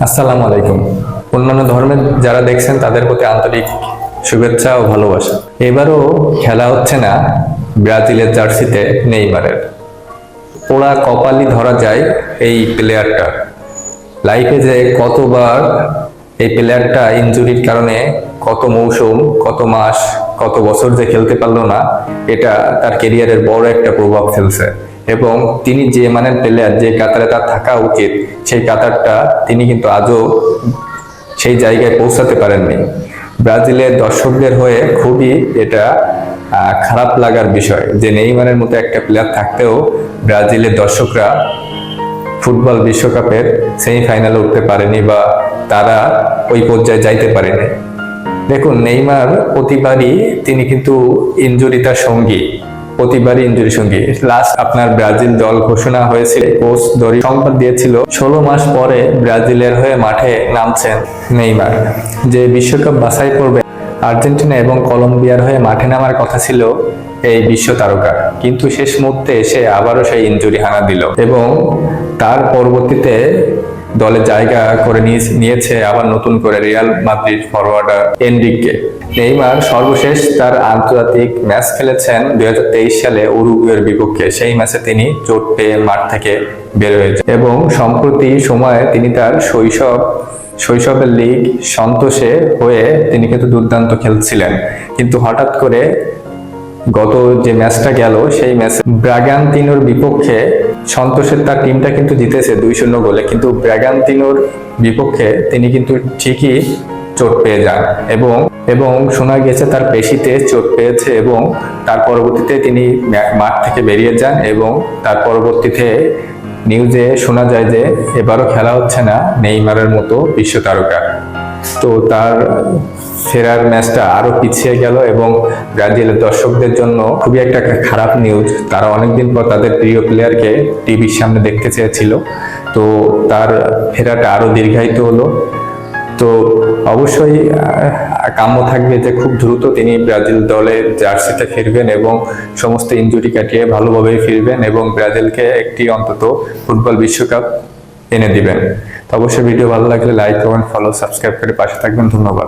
আসসালামু আলাইকুম। অন্যান্য ধর্মের যারা দেখছেন তাদের প্রতি আন্তরিক শুভেচ্ছা ও ভালোবাসা। এবারও খেলা হচ্ছে না ব্রাজিলের জার্সিতে নেইমারের। পোড়া কপালই ধরা যায় এই প্লেয়ারটার। লাইফে যে কতবার এই প্লেয়ারটা ইনজুরির কারণে কত মৌসুম, কত মাস, কত বছর যে খেলতে পারলো না, এটা তার ক্যারিয়ারের বড় একটা প্রভাব ফেলছে। এবং তিনি যে মানের প্লেয়ার, যে কাতারে তার থাকা উচিত, সেই কাতারটা তিনি কিন্তু আজও সেই জায়গায় পৌঁছাতে পারেননি। ব্রাজিলের দর্শকদের হয়ে খুবই এটা খারাপ লাগার বিষয় যে নেইমারের মতো একটা প্লেয়ার থাকতেও ব্রাজিলের দর্শকরা ফুটবল বিশ্বকাপের সেমিফাইনালে উঠতে পারেনি বা তারা ওই পর্যায়ে যাইতে পারেনি। দেখুন, নেইমার প্রতিবারই তিনি কিন্তু ইনজুরি তার সঙ্গী, প্রতিবারই ইনজুরি সঙ্গী। লাস্ট আপনার ব্রাজিল দল ঘোষণা হয়েছিল, কোচ দরি সংবাদ দিয়েছিল 16 মাস পরে ব্রাজিলের হয়ে মাঠে নামছেন নেইমার, যে বিশ্বকাপ বাছাই করবে। আর্জেন্টিনা এবং কলম্বিয়ার হয়ে মাঠে নামার কথা ছিল এই বিশ্ব তারকার, কিন্তু শেষ মুহূর্তে এসে আবারও সেই ইনজুরি হানা দিল এবং তার পরবর্তীতে দলে জায়গা করে নিয়েছে আবার নতুন করে Real Madrid forwarder Enrique. Neymar সর্বশেষ তার আন্তর্জাতিক ম্যাচ খেলেছেন 2023 সালে উরুগুয়ের বিপক্ষে। সেই ম্যাচে তিনি চোট পেয়ে মাঠ থেকে বের হয়েছেন এবং সম্প্রতি সময়ে তিনি তার শৈশবের লিগ সন্তোষে হয়ে তিনি কিন্তু দুর্দান্ত খেলছিলেন, কিন্তু হঠাৎ করে গত যে ম্যাচটা গেল সেই ম্যাচে ব্রাগান্তিনোর বিপক্ষে সন্তোষের তার টিমটা কিন্তু জিতেছে 2-0 গোলে, কিন্তু ব্রাগান্তিনোর বিপক্ষে তিনি কিন্তু ঠিকই চোট পেয়ে যান এবং শোনা গেছে তার পেশিতে চোট পেয়েছে এবং তার পরবর্তীতে তিনি মাঠ থেকে বেরিয়ে যান এবং তার পরবর্তীতে নিউজে শোনা যায় যে এবারও খেলা হচ্ছে না নেইমারের মতো বিশ্ব তারকা। তো তার ফেরার ম্যাচটা আরো পিছিয়ে গেল এবং ব্রাজিলের দর্শকদের জন্য খুবই একটা খারাপ নিউজ। তারা অনেকদিন পর তাদের প্রিয় প্লেয়ারকে টিভির সামনে দেখতে চেয়েছিল, তো তার ফেরাটা আরো দীর্ঘায়িত হলো। তো অবশ্যই কাম্য থাকবে যে খুব দ্রুত তিনি ব্রাজিল দলের জার্সিতে ফিরবেন এবং সমস্ত ইনজুরি কাটিয়ে ভালোভাবে ফিরবেন এবং ব্রাজিলকে একটি অন্তত ফুটবল বিশ্বকাপ এনে দিবেন। তো অবশ্যই ভিডিও ভালো লাগলে লাইক, কমেন্ট, ফলো, সাবস্ক্রাইব করে পাশে থাকবেন। ধন্যবাদ।